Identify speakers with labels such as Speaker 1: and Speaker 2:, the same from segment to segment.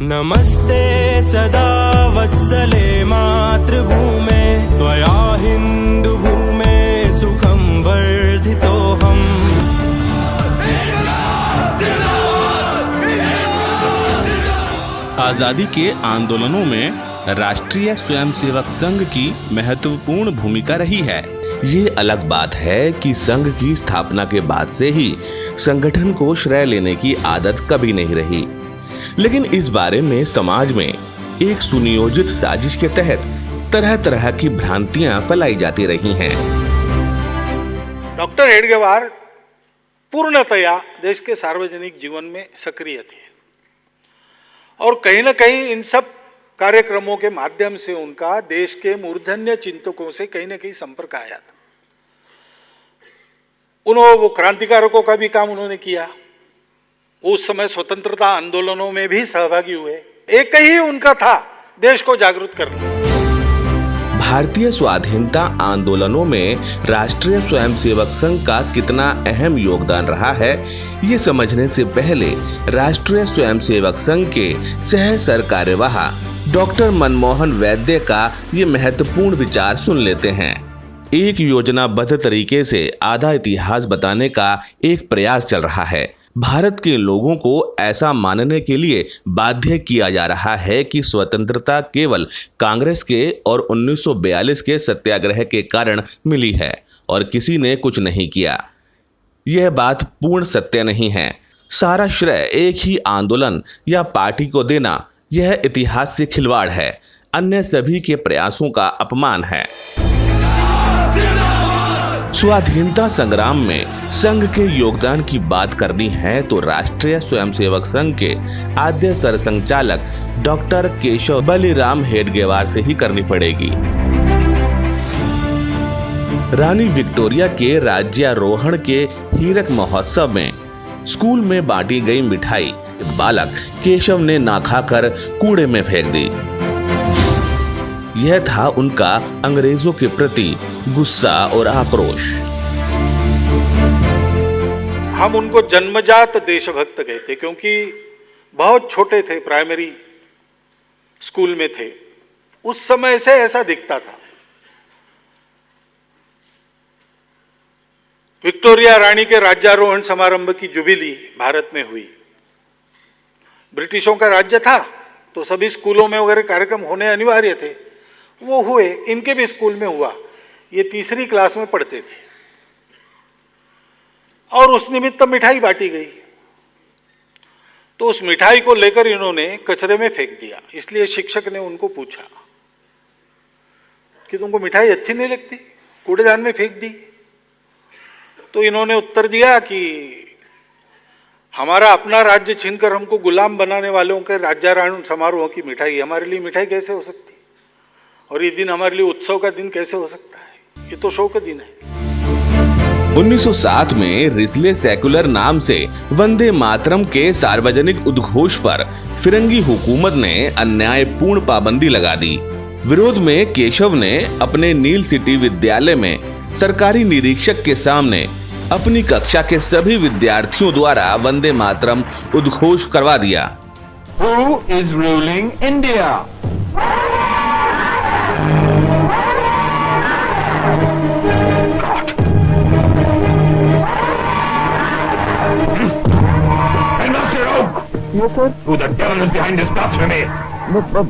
Speaker 1: नमस्ते सदा वत्सले मातृभूमे त्वया हिंदू भूमे सुखम वर्धितोऽहम्।
Speaker 2: आजादी के आंदोलनों में राष्ट्रीय स्वयंसेवक संघ की महत्वपूर्ण भूमिका रही है। ये अलग बात है कि संघ की स्थापना के बाद से ही संगठन को श्रेय लेने की आदत कभी नहीं रही, लेकिन इस बारे में समाज में एक सुनियोजित साजिश के तहत तरह तरह की भ्रांतियां फैलाई जाती रही हैं।
Speaker 3: डॉक्टर हेडगेवार पूर्णतया देश के सार्वजनिक जीवन में सक्रिय थे और कहीं न कहीं इन सब कार्यक्रमों के माध्यम से उनका देश के मूर्धन्य चिंतकों से कहीं न कहीं संपर्क आया था। वो क्रांतिकारकों का भी काम उन्होंने किया, उस समय स्वतंत्रता आंदोलनों में भी सहभागी हुए। एक ही उनका था, देश को जागरूक करना।
Speaker 2: भारतीय स्वाधीनता आंदोलनों में राष्ट्रीय स्वयंसेवक संघ का कितना अहम योगदान रहा है, ये समझने से पहले राष्ट्रीय स्वयंसेवक संघ के सह सरकार्यवाह डॉक्टर मनमोहन वैद्य का ये महत्वपूर्ण विचार सुन लेते हैं। एक योजनाबद्ध तरीके से आधा इतिहास बताने का एक प्रयास चल रहा है। भारत के लोगों को ऐसा मानने के लिए बाध्य किया जा रहा है कि स्वतंत्रता केवल कांग्रेस के और 1942 के सत्याग्रह के कारण मिली है और किसी ने कुछ नहीं किया। यह बात पूर्ण सत्य नहीं है। सारा श्रेय एक ही आंदोलन या पार्टी को देना यह इतिहास से खिलवाड़ है, अन्य सभी के प्रयासों का अपमान है। स्वाधीनता संग्राम में संघ के योगदान की बात करनी है तो राष्ट्रीय स्वयंसेवक संघ के आद्य सरसंघचालक डॉक्टर केशव बलिराम हेडगेवार से ही करनी पड़ेगी। रानी विक्टोरिया के राज्यारोहण के हीरक महोत्सव में स्कूल में बांटी गई मिठाई बालक केशव ने ना खाकर कूड़े में फेंक दी। यह था उनका अंग्रेजों के प्रति गुस्सा और आक्रोश।
Speaker 3: हम उनको जन्मजात देशभक्त कहते, क्योंकि बहुत छोटे थे, प्राइमरी स्कूल में थे, उस समय से ऐसा दिखता था। विक्टोरिया रानी के राज्यारोहण समारंभ की जुबिली भारत में हुई। ब्रिटिशों का राज्य था तो सभी स्कूलों में वगैरह कार्यक्रम होने अनिवार्य थे, वो हुए। इनके भी स्कूल में हुआ। ये तीसरी क्लास में पढ़ते थे और उस निमित्त मिठाई बांटी गई, तो उस मिठाई को लेकर इन्होंने कचरे में फेंक दिया। इसलिए शिक्षक ने उनको पूछा कि तुमको मिठाई अच्छी नहीं लगती, कूड़ेदान में फेंक दी। तो इन्होंने उत्तर दिया कि हमारा अपना राज्य छीनकर हमको गुलाम बनाने वालों के राज्यारोहण समारोह की मिठाई हमारे लिए मिठाई कैसे हो सकती, और ये दिन हमारे लिए उत्सव का दिन कैसे हो सकता है? ये तो शोक का दिन है।
Speaker 2: 1907 में रिजले सेकुलर नाम से वंदे मातरम के सार्वजनिक उद्घोष पर फिरंगी हुकूमत ने अन्यायपूर्ण पाबंदी लगा दी। विरोध में केशव ने अपने नील सिटी विद्यालय में सरकारी निरीक्षक के सामने अपनी कक्षा के सभी विद्यार्थियों द्वारा वंदे मातरम उद्घोष करवा दिया।
Speaker 4: Who is ruling India?
Speaker 5: Yes, sir.
Speaker 4: Who the devil is behind this blasphemy?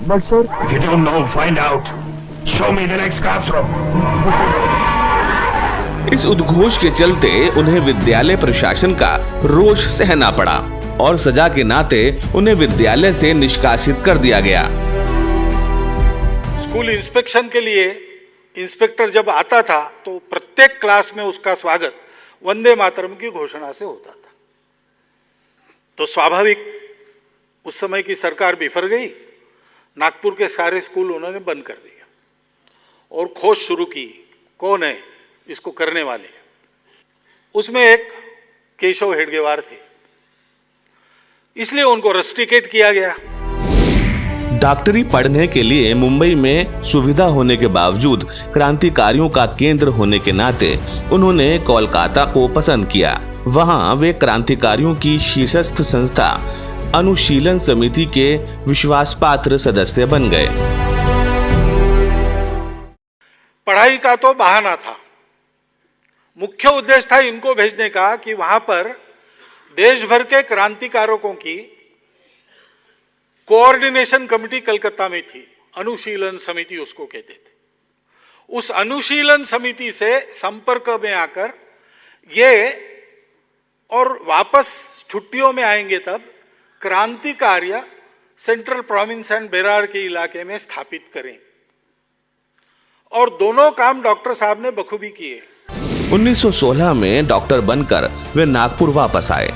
Speaker 5: But sir.
Speaker 4: If you don't know, find out. Show me the next classroom.
Speaker 2: इस उद्घोष के चलते उन्हें विद्यालय प्रशासन का रोष सहना पड़ा और सजा के नाते उन्हें विद्यालय से निष्कासित कर दिया गया।
Speaker 3: स्कूल इंस्पेक्शन के लिए इंस्पेक्टर जब आता था तो प्रत्येक क्लास में उसका स्वागत वंदे मातरम की घोषणा से होता था। तो स्वाभाविक उस समय की सरकार बिफर गई, नागपुर के सारे स्कूल उन्होंने बंद कर दिया और खोज शुरू की, कौन है इसको करने वाले। उसमें एक केशव हेडगेवार थे, इसलिए उनको रस्टिकेट किया गया।
Speaker 2: डॉक्टरी पढ़ने के लिए मुंबई में सुविधा होने के बावजूद क्रांतिकारियों का केंद्र होने के नाते उन्होंने कोलकाता को पसंद किया। वहां वे क्रांतिकारियों की शीर्षस्थ संस्था अनुशीलन समिति के विश्वास पात्र सदस्य बन गए।
Speaker 3: पढ़ाई का तो बहाना था, मुख्य उद्देश्य था इनको भेजने का कि वहां पर देश भर के क्रांतिकारकों की कोऑर्डिनेशन कमेटी कलकत्ता में थी, अनुशीलन समिति उसको कहते थे। उस अनुशीलन समिति से संपर्क में आकर ये और वापस छुट्टियों में आएंगे तब क्रांति कार्य सेंट्रल प्रोविंस एंड बेरार के इलाके में स्थापित करें, और दोनों काम डॉक्टर साहब ने बखूबी किए।
Speaker 2: 1916 में डॉक्टर बनकर वे नागपुर वापस आए।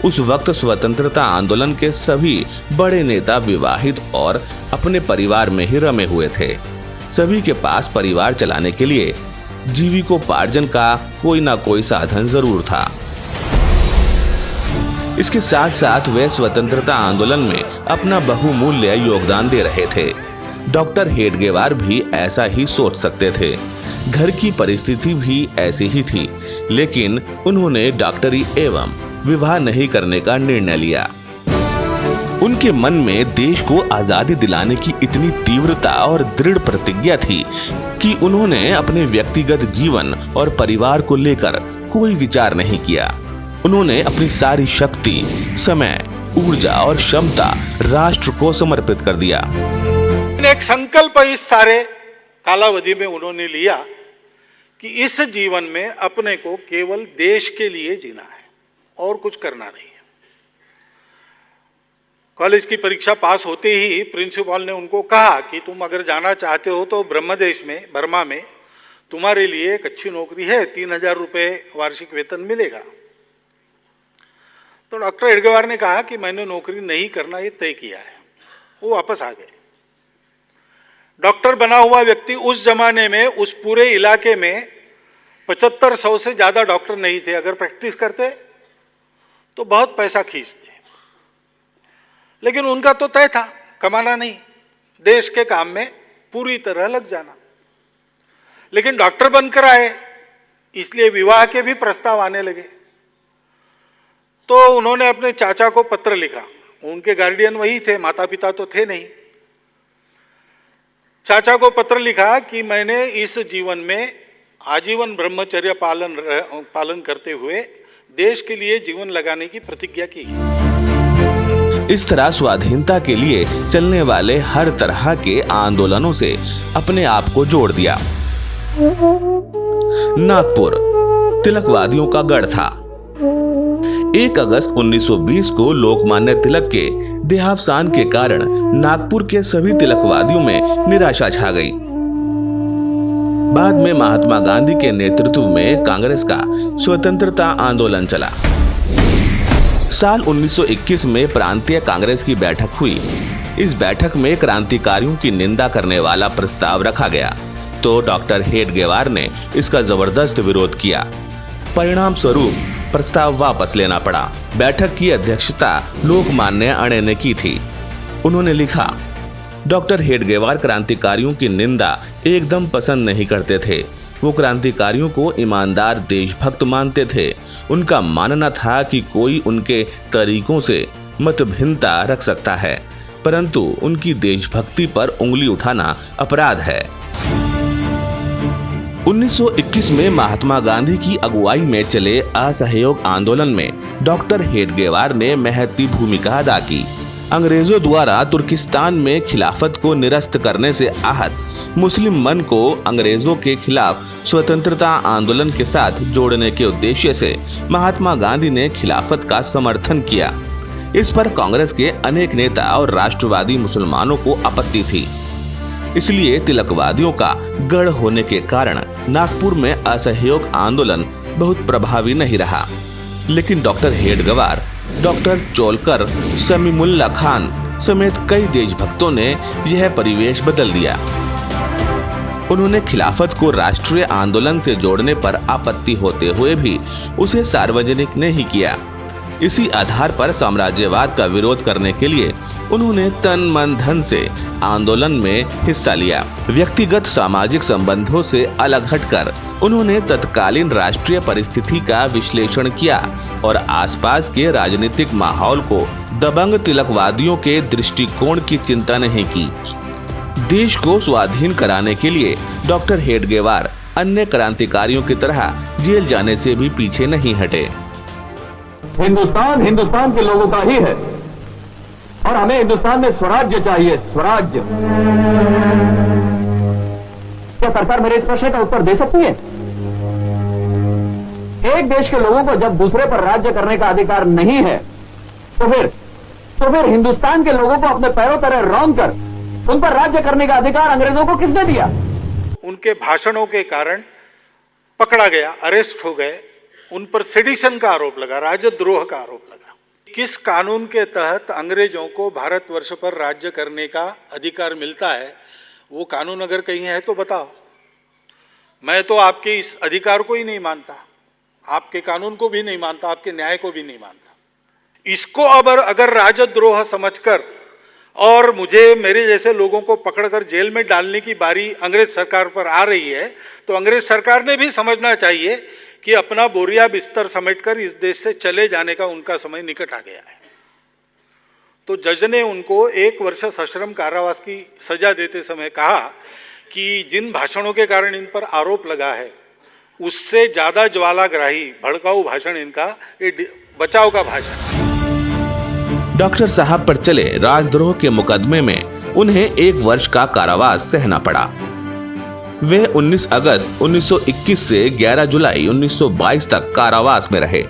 Speaker 2: उस वक्त स्वतंत्रता आंदोलन के सभी बड़े नेता विवाहित और अपने परिवार में ही रमे हुए थे। सभी के पास परिवार चलाने के लिए जीविकोपार्जन का कोई ना कोई साधन जरूर था। इसके साथ साथ वे स्वतंत्रता आंदोलन में अपना बहुमूल्य योगदान दे रहे थे। डॉक्टर हेडगेवार भी ऐसा ही सोच सकते थे। घर की परिस्थिति भी ऐसी ही थी, लेकिन उन्होंने डॉक्टरी एवं विवाह नहीं करने का निर्णय लिया। उनके मन में देश को आजादी दिलाने की इतनी तीव्रता और दृढ़ प्रतिज्ञा थी कि उन्होंने अपने व्यक्तिगत जीवन और परिवार को लेकर कोई विचार नहीं किया। उन्होंने अपनी सारी शक्ति, समय, ऊर्जा और क्षमता राष्ट्र को समर्पित कर दिया।
Speaker 3: एक संकल्प इस सारे कालावधि में उन्होंने लिया कि इस जीवन में अपने को केवल देश के लिए जीना है और कुछ करना नहीं है। कॉलेज की परीक्षा पास होते ही प्रिंसिपल ने उनको कहा कि तुम अगर जाना चाहते हो तो ब्रह्मदेश में, बर्मा में तुम्हारे लिए एक अच्छी नौकरी है, 3000 रुपये वार्षिक वेतन मिलेगा। तो डॉक्टर हेडगेवार ने कहा कि मैंने नौकरी नहीं करना ये तय किया है। वो वापस आ गए। डॉक्टर बना हुआ व्यक्ति उस जमाने में उस पूरे इलाके में 7500 से ज्यादा डॉक्टर नहीं थे। अगर प्रैक्टिस करते तो बहुत पैसा खींचते, लेकिन उनका तो तय था कमाना नहीं, देश के काम में पूरी तरह लग जाना। लेकिन डॉक्टर बनकर आए, इसलिए विवाह के भी प्रस्ताव आने लगे। तो उन्होंने अपने चाचा को पत्र लिखा। उनके गार्डियन वही थे, माता पिता तो थे नहीं। चाचा को पत्र लिखा कि मैंने इस जीवन में आजीवन ब्रह्मचर्य पालन करते हुए देश के लिए जीवन लगाने की प्रतिज्ञा की।
Speaker 2: इस तरह स्वाधीनता के लिए चलने वाले हर तरह के आंदोलनों से अपने आप को जोड़ दिया। नागपुर तिलकवादियों का गढ़ था। 1 अगस्त 1920 को लोकमान्य तिलक के देहावसान के कारण नागपुर के सभी तिलकवादियों में निराशा छा गई। बाद में महात्मा गांधी के नेतृत्व में कांग्रेस का स्वतंत्रता आंदोलन चला। साल 1921 में प्रांतीय कांग्रेस की बैठक हुई। इस बैठक में क्रांतिकारियों की निंदा करने वाला प्रस्ताव रखा गया, तो डॉक्टर हेडगेवार ने इसका जबरदस्त विरोध किया। परिणाम स्वरूप प्रस्ताव वापस लेना पड़ा। बैठक की अध्यक्षता लोकमान्य अणे ने की थी। उन्होंने लिखा, डॉक्टर हेडगेवार क्रांतिकारियों की निंदा एकदम पसंद नहीं करते थे। वो क्रांतिकारियों को ईमानदार देशभक्त मानते थे। उनका मानना था कि कोई उनके तरीकों से मतभिन्नता रख सकता है, परंतु उनकी देशभक्ति पर उंगली उठाना अपराध है। 1921 में महात्मा गांधी की अगुवाई में चले असहयोग आंदोलन में डॉक्टर हेडगेवार ने महत्वपूर्ण भूमिका अदा की। अंग्रेजों द्वारा तुर्किस्तान में खिलाफत को निरस्त करने से आहत मुस्लिम मन को अंग्रेजों के खिलाफ स्वतंत्रता आंदोलन के साथ जोड़ने के उद्देश्य से महात्मा गांधी ने खिलाफत का समर्थन किया। इस पर कांग्रेस के अनेक नेता और राष्ट्रवादी मुसलमानों को आपत्ति थी। इसलिए तिलकवादियों का गढ़ होने के कारण नागपुर में असहयोग आंदोलन बहुत प्रभावी नहीं रहा। लेकिन डॉक्टर हेडगेवार, डॉक्टर चोलकर, समीमुल्ला खान समेत कई देशभक्तों ने यह परिवेश बदल दिया। उन्होंने खिलाफत को राष्ट्रीय आंदोलन से जोड़ने पर आपत्ति होते हुए भी उसे सार्वजनिक नहीं किया। इसी आधार पर साम्राज्यवाद का विरोध करने के लिए उन्होंने तन मन धन से आंदोलन में हिस्सा लिया। व्यक्तिगत सामाजिक संबंधों से अलग हटकर उन्होंने तत्कालीन राष्ट्रीय परिस्थिति का विश्लेषण किया और आसपास के राजनीतिक माहौल को दबंग तिलकवादियों के दृष्टिकोण की चिंता नहीं की। देश को स्वाधीन कराने के लिए डॉक्टर हेडगेवार अन्य क्रांतिकारियों की तरह जेल जाने से भी पीछे नहीं हटे।
Speaker 5: हिंदुस्तान हिंदुस्तान के लोगों का ही है और हमें हिंदुस्तान में स्वराज्य चाहिए, स्वराज्य। क्या सरकार मेरे इस प्रश्न का उत्तर दे सकती है? एक देश के लोगों को जब दूसरे पर राज्य करने का अधिकार नहीं है तो फिर हिंदुस्तान के लोगों को अपने पैरों तले रौंद कर उन पर राज्य करने का अधिकार अंग्रेजों को किसने दिया?
Speaker 3: उनके भाषणों के कारण पकड़ा गया, अरेस्ट हो गए, उन पर सेडिशन का आरोप लगा, राजद्रोह का आरोप लगा। किस कानून के तहत अंग्रेजों को भारतवर्ष पर राज्य करने का अधिकार मिलता है, वो कानून अगर कहीं है तो बताओ। मैं तो आपके इस अधिकार को ही नहीं मानता, आपके कानून को भी नहीं मानता, आपके न्याय को भी नहीं मानता। इसको अब अगर राजद्रोह समझकर और मुझे मेरे जैसे लोगों को पकड़कर जेल में डालने की बारी अंग्रेज सरकार पर आ रही है, तो अंग्रेज सरकार ने भी समझना चाहिए कि अपना बोरिया बिस्तर समेटकर इस देश से चले जाने का उनका समय निकट आ गया है। तो जज ने उनको 1 वर्ष सश्रम कारावास की सजा देते समय कहा कि जिन भाषणों के कारण इन पर आरोप लगा है उससे ज्यादा ज्वालाग्राही भड़काऊ भाषण इनका ये बचाव का भाषण।
Speaker 2: डॉक्टर साहब पर चले राजद्रोह के मुकदमे में उन्हें 1 वर्ष का कारावास सहना पड़ा। वे 19 अगस्त 1921 से 11 जुलाई 1922 तक कारावास में रहे।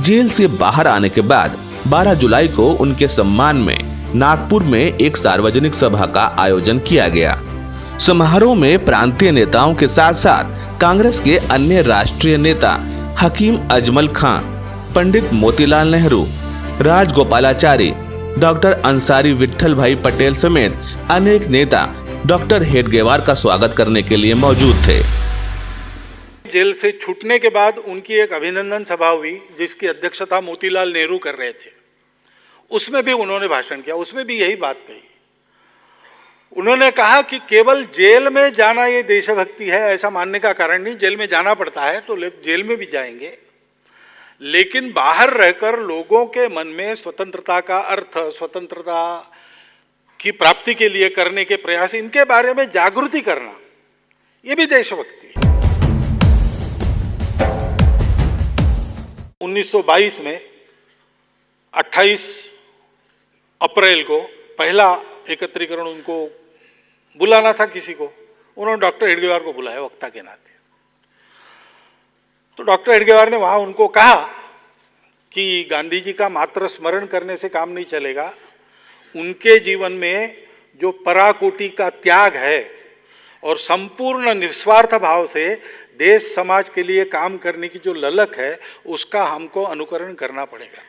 Speaker 2: जेल से बाहर आने के बाद 12 जुलाई को उनके सम्मान में नागपुर में एक सार्वजनिक सभा का आयोजन किया गया। समारोह में प्रांतीय नेताओं के साथ साथ कांग्रेस के अन्य राष्ट्रीय नेता हकीम अजमल खां, पंडित मोतीलाल नेहरू, राजगोपालाचारी, डॉक्टर अंसारी विट्ठल भाई पटेल समेत अनेक नेता डॉक्टर हेडगेवार का स्वागत करने के लिए मौजूद थे।
Speaker 3: जेल से छूटने के बाद उनकी एक अभिनंदन सभा हुई जिसकी अध्यक्षता मोतीलाल नेहरू कर रहे थे। उसमें भी उन्होंने भाषण किया, उसमें भी यही बात कही। उन्होंने कहा कि केवल जेल में जाना ये देशभक्ति है ऐसा मानने का कारण नहीं, जेल में जाना पड़ता है तो जेल में भी जाएंगे, लेकिन बाहर रहकर लोगों के मन में स्वतंत्रता का अर्थ, स्वतंत्रता की प्राप्ति के लिए करने के प्रयास, इनके बारे में जागृति करना, ये भी देशभक्ति है। 1922 में 28 अप्रैल को पहला एकत्रीकरण उनको बुलाना था किसी को, उन्होंने डॉक्टर हेडगेवार को बुलाया वक्ता के नाते। तो डॉक्टर हेडगेवार ने वहां उनको कहा कि गांधी जी का मात्र स्मरण करने से काम नहीं चलेगा, उनके जीवन में जो पराकोटि का त्याग है और संपूर्ण निस्वार्थ भाव से देश समाज के लिए काम करने की जो ललक है उसका हमको अनुकरण करना पड़ेगा।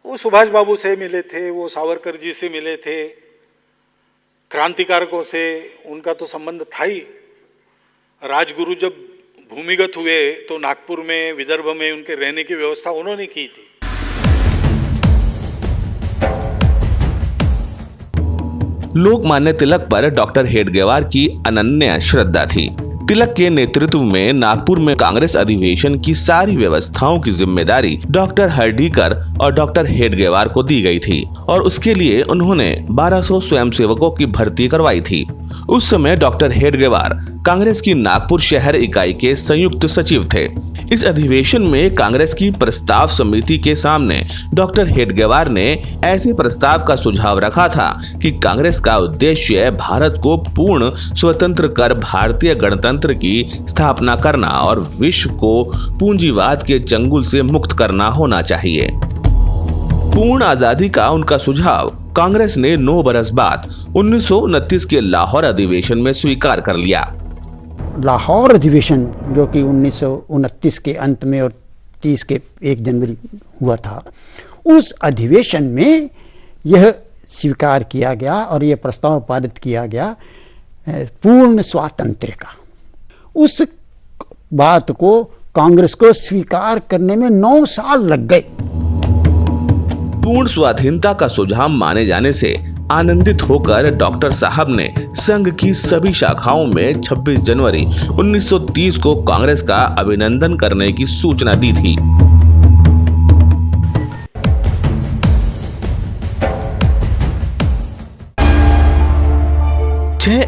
Speaker 3: वो सुभाष बाबू से मिले थे, वो सावरकर जी से मिले थे, क्रांतिकारकों से उनका तो संबंध था ही। राजगुरु जब भूमिगत हुए तो नागपुर में, विदर्भ में उनके रहने की व्यवस्था उन्होंने की थी।
Speaker 2: लोकमान्य तिलक पर डॉक्टर हेडगेवार की अनन्य श्रद्धा थी। तिलक के नेतृत्व में नागपुर में कांग्रेस अधिवेशन की सारी व्यवस्थाओं की जिम्मेदारी डॉक्टर हर्डीकर और डॉक्टर हेडगेवार को दी गई थी और उसके लिए उन्होंने 1200 स्वयंसेवकों की भर्ती करवाई थी। उस समय डॉक्टर हेडगेवार कांग्रेस की नागपुर शहर इकाई के संयुक्त सचिव थे। इस अधिवेशन में कांग्रेस की प्रस्ताव समिति के सामने डॉक्टर हेडगेवार ने ऐसे प्रस्ताव का सुझाव रखा था कि कांग्रेस का उद्देश्य भारत को पूर्ण स्वतंत्र कर भारतीय गणतंत्र की स्थापना करना और विश्व को पूंजीवाद के चंगुल से मुक्त करना होना चाहिए। पूर्ण आजादी का उनका सुझाव कांग्रेस ने 9 बरस बाद 1929 के लाहौर अधिवेशन में स्वीकार कर लिया।
Speaker 6: लाहौर अधिवेशन जो कि 1929 के अंत में और 30 के 1 जनवरी हुआ था, उस अधिवेशन में यह स्वीकार किया गया और यह प्रस्ताव पारित किया गया पूर्ण स्वातंत्र्य का। उस बात को कांग्रेस को स्वीकार करने में 9 साल लग गए।
Speaker 2: पूर्ण स्वाधीनता का सुझाव माने जाने से आनंदित होकर डॉक्टर साहब ने संघ की सभी शाखाओं में 26 जनवरी 1930 को कांग्रेस का अभिनंदन करने की सूचना दी थी।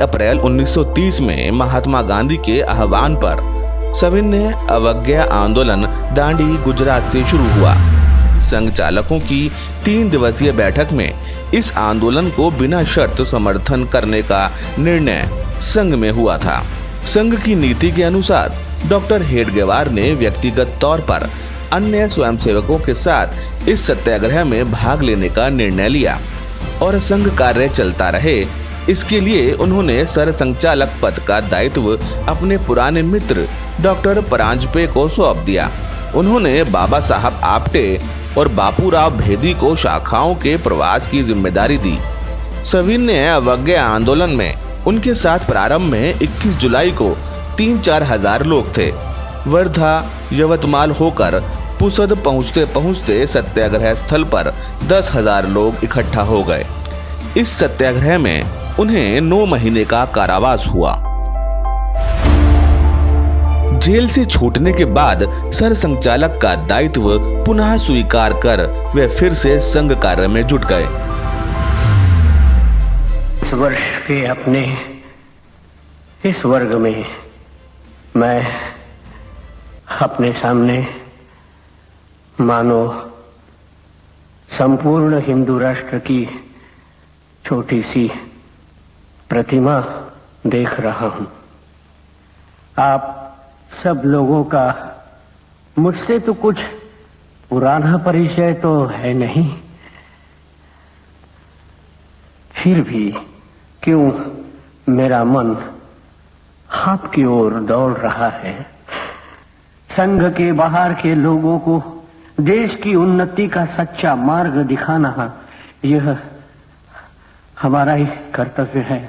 Speaker 2: अप्रैल 1930 में महात्मा गांधी के आह्वान पर सविनय अवज्ञा आंदोलन दांडी गुजरात से शुरू हुआ। संघ चालकों की 3 दिवसीय बैठक में इस आंदोलन को बिना शर्त समर्थन करने का निर्णय संघ में हुआ था। संघ की नीति के अनुसार डॉक्टर हेडगेवार ने व्यक्तिगत तौर पर अन्य स्वयंसेवकों के साथ इस सत्याग्रह में भाग लेने का निर्णय लिया और संघ कार्य चलता रहे। इसके लिए उन्होंने सरसंघचालक पद का दायित्व अपने पुराने मित्र डॉक्टर परांजपे को सौंप दिया। उन्होंने बाबा साहब आप्टे और बापूराव भेदी को शाखाओं के प्रवास की जिम्मेदारी दी। सविनय अवज्ञा आंदोलन में उनके साथ प्रारंभ में 21 जुलाई को 3-4 हजार लोग थे। वर्धा यवतमाल होकर पुसद पहुंचते पहुंचते सत्याग्रह स्थल पर 10,000 लोग इकट्ठा हो गए। इस सत्याग्रह में उन्हें 9 महीने का कारावास हुआ। जेल से छूटने के बाद सरसंघचालक का दायित्व पुनः स्वीकार कर वे फिर से संघ कार्य में जुट गए।
Speaker 7: इस वर्ष के अपने इस वर्ग में मैं अपने सामने मानो संपूर्ण हिंदू राष्ट्र की छोटी सी प्रतिमा देख रहा हूं। आप सब लोगों का मुझसे तो कुछ पुराना परिचय तो है नहीं, फिर भी क्यों मेरा मन आपकी ओर दौड़ रहा है। संघ के बाहर के लोगों को देश की उन्नति का सच्चा मार्ग दिखाना यह हमारा ही कर्तव्य है।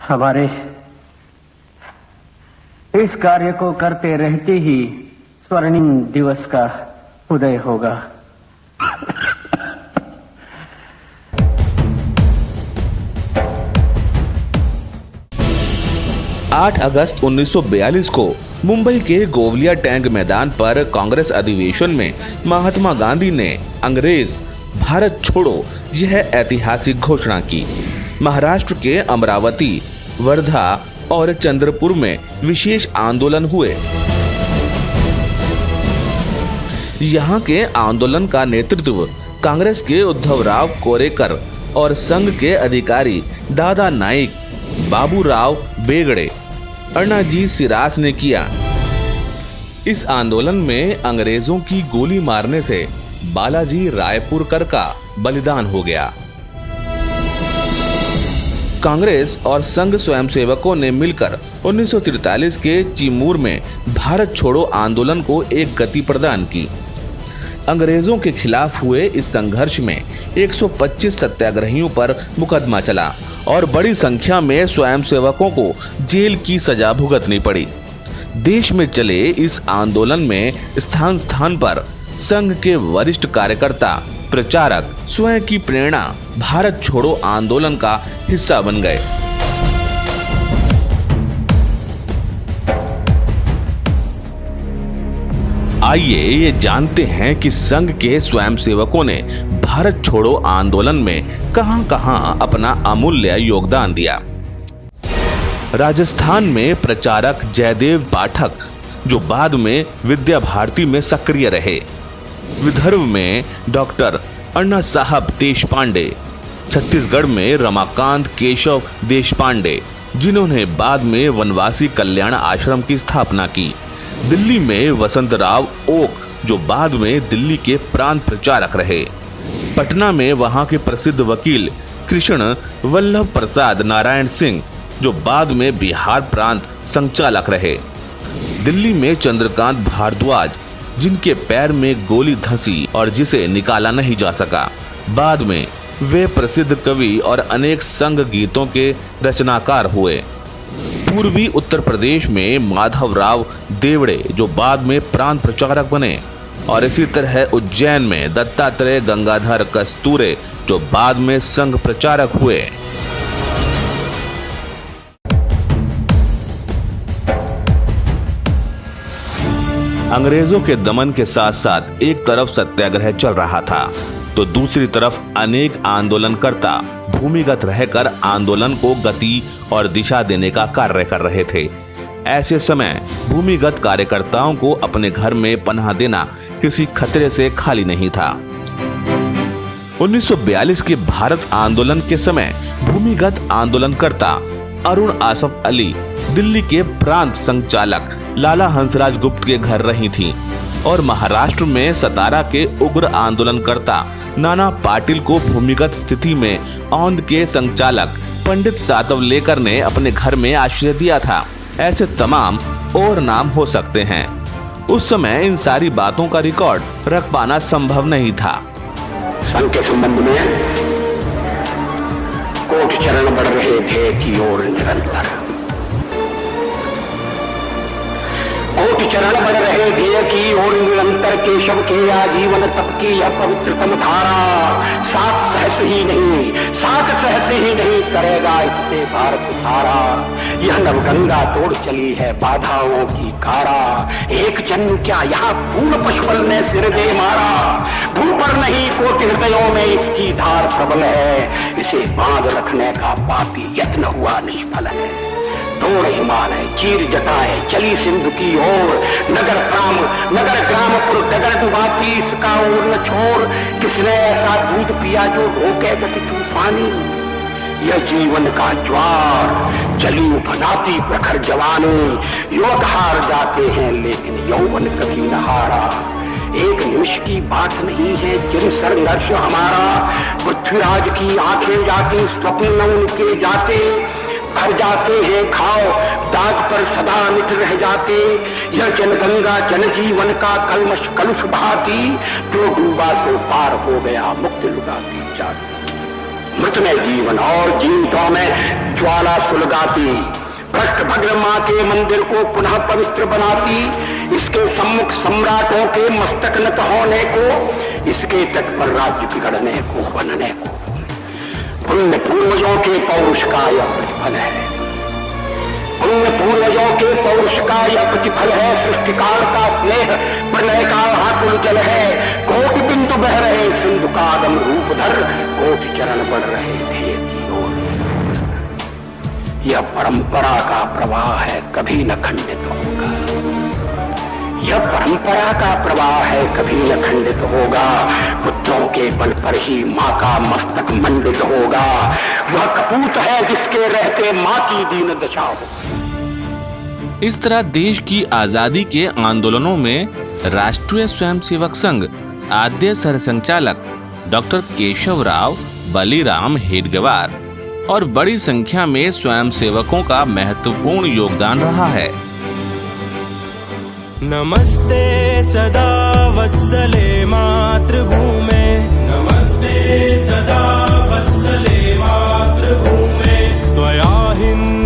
Speaker 7: हमारे इस कार्य को करते रहते ही स्वर्णिम दिवस का उदय होगा।
Speaker 2: 8 अगस्त 1942 को मुंबई के गोवलिया टैंक मैदान पर कांग्रेस अधिवेशन में महात्मा गांधी ने अंग्रेज भारत छोड़ो यह ऐतिहासिक घोषणा की। महाराष्ट्र के अमरावती, वर्धा और चंद्रपुर में विशेष आंदोलन हुए। यहाँ के आंदोलन का नेतृत्व कांग्रेस के उद्धवराव कोरेकर और संघ के अधिकारी दादा नाइक, बाबूराव बेगड़े, अण्णाजी सिरास ने किया। इस आंदोलन में अंग्रेजों की गोली मारने से बालाजी रायपुरकर का बलिदान हो गया। कांग्रेस और संघ स्वयंसेवकों ने मिलकर 1943 के चिमूर में भारत छोड़ो आंदोलन को एक गति प्रदान की। अंग्रेजों के खिलाफ हुए इस संघर्ष में 125 सत्याग्रहियों पर मुकदमा चला और बड़ी संख्या में स्वयंसेवकों को जेल की सजा भुगतनी पड़ी। देश में चले इस आंदोलन में स्थान स्थान पर संघ के वरिष्ठ कार्यकर्ता, प्रचारक स्वयं की प्रेरणा भारत छोड़ो आंदोलन का हिस्सा बन गए। आइए ये जानते हैं कि संघ के स्वयंसेवकों ने भारत छोड़ो आंदोलन में कहां-कहां अपना अमूल्य योगदान दिया। राजस्थान में प्रचारक जयदेव पाठक, जो बाद में विद्या भारती में सक्रिय रहे। विदर्भ में डॉक्टर अन्ना साहब देशपांडे। छत्तीसगढ़ में रमाकांत केशव देशपांडे, जिन्होंने बाद में वनवासी कल्याण आश्रम की स्थापना की। दिल्ली में वसंतराव ओक, जो बाद में दिल्ली के प्रांत प्रचारक रहे। पटना में वहां के प्रसिद्ध वकील कृष्ण वल्लभ प्रसाद नारायण सिंह, जो बाद में बिहार प्रांत संचालक रहे। दिल्ली में चंद्रकांत भारद्वाज, जिनके पैर में गोली धंसी और जिसे निकाला नहीं जा सका। बाद में वे प्रसिद्ध कवि और अनेक संघ गीतों के रचनाकार हुए। पूर्वी उत्तर प्रदेश में माधवराव देवड़े जो बाद में प्रांत प्रचारक बने, और इसी तरह उज्जैन में दत्तात्रेय गंगाधर कस्तूरे जो बाद में संघ प्रचारक हुए। अंग्रेजों के दमन के साथ साथ एक तरफ सत्याग्रह चल रहा था तो दूसरी तरफ अनेक आंदोलनकर्ता भूमिगत रहकर आंदोलन को गति और दिशा देने का कार्य कर रहे थे। ऐसे समय भूमिगत कार्यकर्ताओं को अपने घर में पनाह देना किसी खतरे से खाली नहीं था। 1942 के भारत आंदोलन के समय भूमिगत आंदोलनकर्ता अरुण आसफ अली दिल्ली के प्रांत संचालक लाला हंसराज गुप्त के घर रही थी और महाराष्ट्र में सतारा के उग्र आंदोलनकर्ता नाना पाटिल को भूमिगत स्थिति में औंध के संचालक पंडित सातवलेकर ने अपने घर में आश्रय दिया था। ऐसे तमाम और नाम हो सकते हैं। उस समय इन सारी बातों का रिकॉर्ड रख पाना संभव नहीं था।
Speaker 7: संघ के संबंध में कोट चरण बढ़ रहे थे की ओर निरंतर, कोट चरण बढ़ रहे थे की ओर निरंतर, केशव के आजीवन तप की यह पवित्रतम धारा, सात सहस ही नहीं करेगा इससे भारत सारा। यह नवगंगा तोड़ चली है बाधाओं की कारा, एक जन्म क्या यहाँ पूर्ण पशुबल ने सिर दे मारा, भू पर नहीं कोटि हृदयों में इसकी धार प्रबल है, इसे बांध रखने का पापी यत्न हुआ निष्फल है। तोड़ हिमालय चीर जटाए चली सिंधु की ओर, नगर ग्राम पुर डगर डुबाती इसका ओर न छोड़, किसने ऐसा दूध पिया जो रोके गति तूफानी, यह जीवन का ज्वार चली बनाती प्रखर जवानी, युवक हार जाते हैं लेकिन यौवन कभी न हारा। एक निमिष की बात नहीं है जिन संघर्ष हमारा, पृथ्वीराज की आंखें जाती स्वप्न न उनके जाते, भर जाते हैं खाओ दाग पर सदा मिट रह जाते, यह जनगंगा जनजीवन का कलमश कलुष बहाती, जो डूबा तो पार हो गया मुक्त लुटाती जाती, मृत में जीवन और जीवितों में ज्वाला सुलगाती, भ्रष्ट भद्र माँ के मंदिर को पुनः पवित्र बनाती, इसके सम्मुख सम्राटों के मस्तक नत होने को, इसके तट पर राज्य बिगड़ने को बनने को, पुण्य पूर्वजों के पौरुष का यह प्रतिफल है, पुण्य पूर्वजों के पौरुष का यह प्रतिफल है, सृष्टिकाल का स्नेह प्रलय का हाकुल जल है, कोटि बिंदु बह रहे सिंधु का आगम रूप धर, कोटि चरण बढ़ रहे थे की ओर। यह परंपरा का प्रवाह है कभी न खंडित होगा, यह परंपरा का प्रवाह है कभी न खंडित होगा, पुत्रों के बल पर ही माँ का मस्तक मंडित होगा, वह कपूत है जिसके रहते माँ की दीन दशा हो।
Speaker 2: इस तरह देश की आजादी के आंदोलनों में राष्ट्रीय स्वयंसेवक संघ आद्य सरसंचालक डॉक्टर केशवराव बलिराम हेडगेवार और बड़ी संख्या में स्वयंसेवकों का महत्वपूर्ण योगदान रहा है।
Speaker 1: नमस्ते सदा वत्सले मातृभूमे, नमस्ते सदा वत्सले मातृभूमे, त्वया हिंद